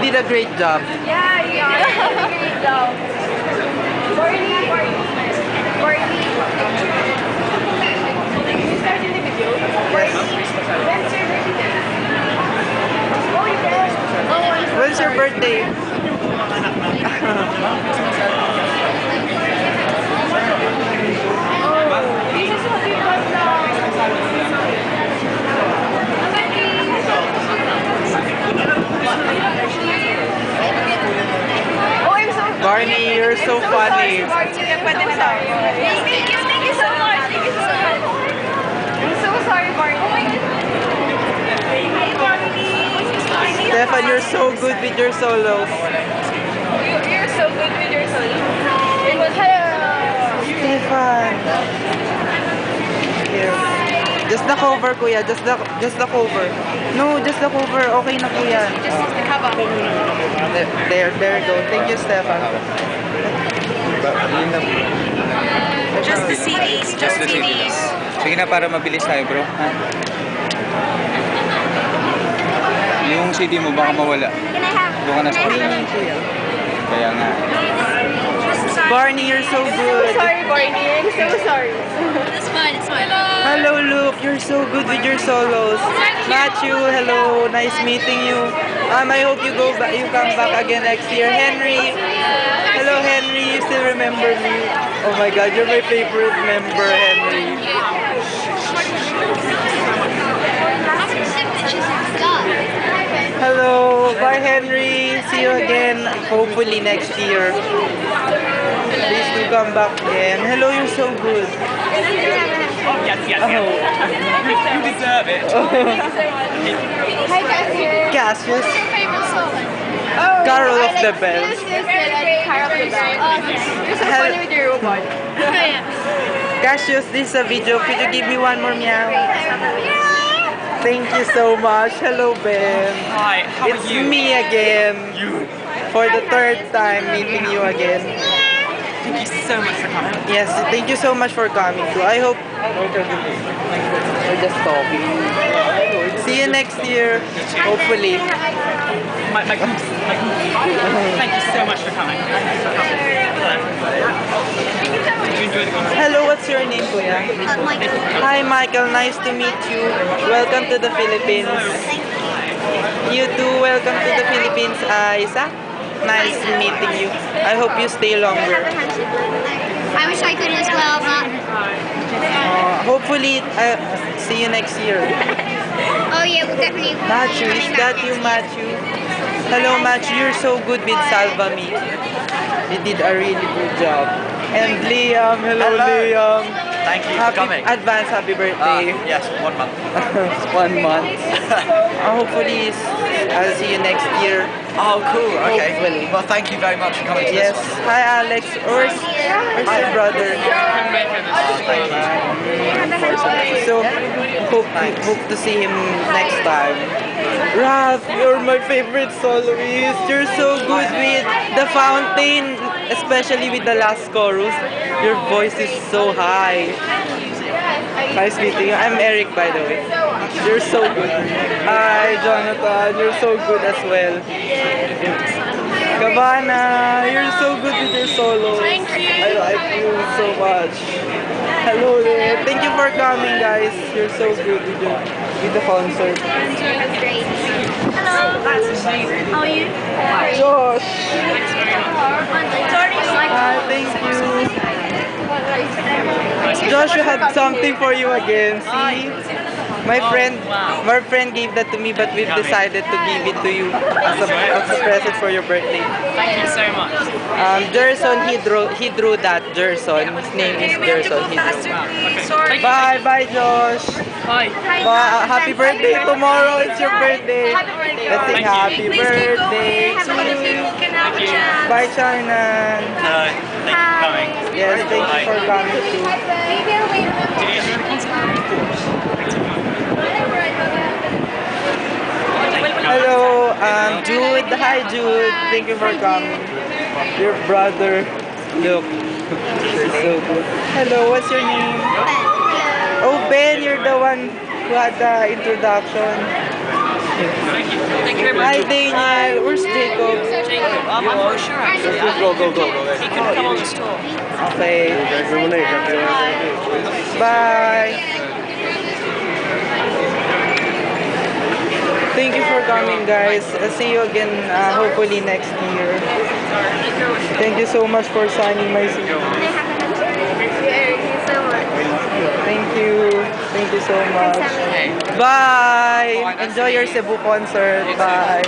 did a great job. Yeah, you did a great job. Barney. You started the video? Yes. When's your birthday? Oh, you did? Oh, I'm so When's your sorry. birthday? Oh, this is what you got now. Oh, I'm so Barney, you're so funny. Barney, pwede na tayo. Thank you so much. Thank you so much. I'm so sorry, Barney. Oh my God. Hi, Barney. Stefan, you're so good with your solos. You're so good with your solo. It was Stefan. Here. Just the cover, kuya. Just the cover. No, just the cover. Okay na, kuya. just haba. There you go. Thank you, Stefan. Just the CDs. Just the CDs. Sige na, para mabilis tayo, bro. Ha? Yung CD mo baka mawala. Can I have? Doon ka na sa Kaya nga. Barney, you're so good. Sorry, Barney. I'm so sorry. It's fine, it's fine. Hello, Luke. You're so good with your solos. Matthew, hello. Nice meeting you. I hope you come back again next year. Henry. Hello, Henry. You still remember me? Oh my God, you're my favorite member, Henry. Hello. Bye, Henry. See you again. Hopefully next year. Please do come back again. Hello, you're so good. Yes. Oh. You deserve it. Hi, Cassius. Cassius. What's your favorite song? Oh, Carol I of the like Bells. This is Carol of the Bells. You're so funny with your robot. Cassius, this is a video. Could you give me one more meow? Thank you so much. Hello, Ben. Hi, how It's me again. For the third time meeting you again. Thank you so much for coming. Yes, thank you so much for coming too. I hope we're just talking. See you next year. Hopefully. Thank you so much for coming. Hello, what's your name, Kuya? Hi, Michael. Nice to meet you. Welcome to the Philippines. You too. Welcome to the Philippines, Isa. Nice meeting you. I hope you stay longer. I wish I could as well, but Hopefully, see you next year. oh yeah, we'll definitely. Matthew, is that you, Matthew? Hello, Matthew. You're so good with Salva Me. You did a really good job. And Liam, hello. Liam. Thank you Advance happy birthday. Yes, 1 month. 1 month. Hopefully, I'll see you next year. Oh, cool. Okay. Hopefully. Well, thank you very much for coming to Yes. this one. Hi, Alex. Where's your brother? So, hope to see him next time. Raph, you're my favorite soloist. You're so good with the fountain, especially with the last chorus. Your voice is so high. Nice meeting you. I'm Eric, by the way. You're so good. Hi, Jonathan. You're so good as well. Cabana, you're so good with your solos. Thank you. I like you so much. Hello there. Thank you for coming, guys. You're so good with the concert. Hello. How are you? Josh. Sorry. Hi, thank you. Josh, we have something for you again. See? My friend gave that to me, but we've decided to give it to you as a present for your birthday. Thank you so much. Gerson, he drew that. Gerson, his name is Gerson. He drew. Sorry. Bye, Josh. Hi. Happy birthday tomorrow. It's your birthday. Happy birthday. Let's sing happy Please keep going. birthday Have fun if you can have a chance. Bye, China. Thank you for coming. Yes, thank you for coming too. Maybe I'll wait. Hello, Jude. Hi, Jude. Thank you for coming. Your brother. Look. He's so good. Hello, what's your name? Oh, Ben, you're the one who had the introduction. Thank you very much. Hi, Daniel. Where's Jacob? I'm not sure actually. Go. He couldn't come on this tour. Okay. Bye. Thank you for coming, guys. See you again, hopefully next year. Thank you so much for signing my CD. Thank you so much. Thank you. Thank you so much. Bye. Enjoy your Cebu concert. Bye.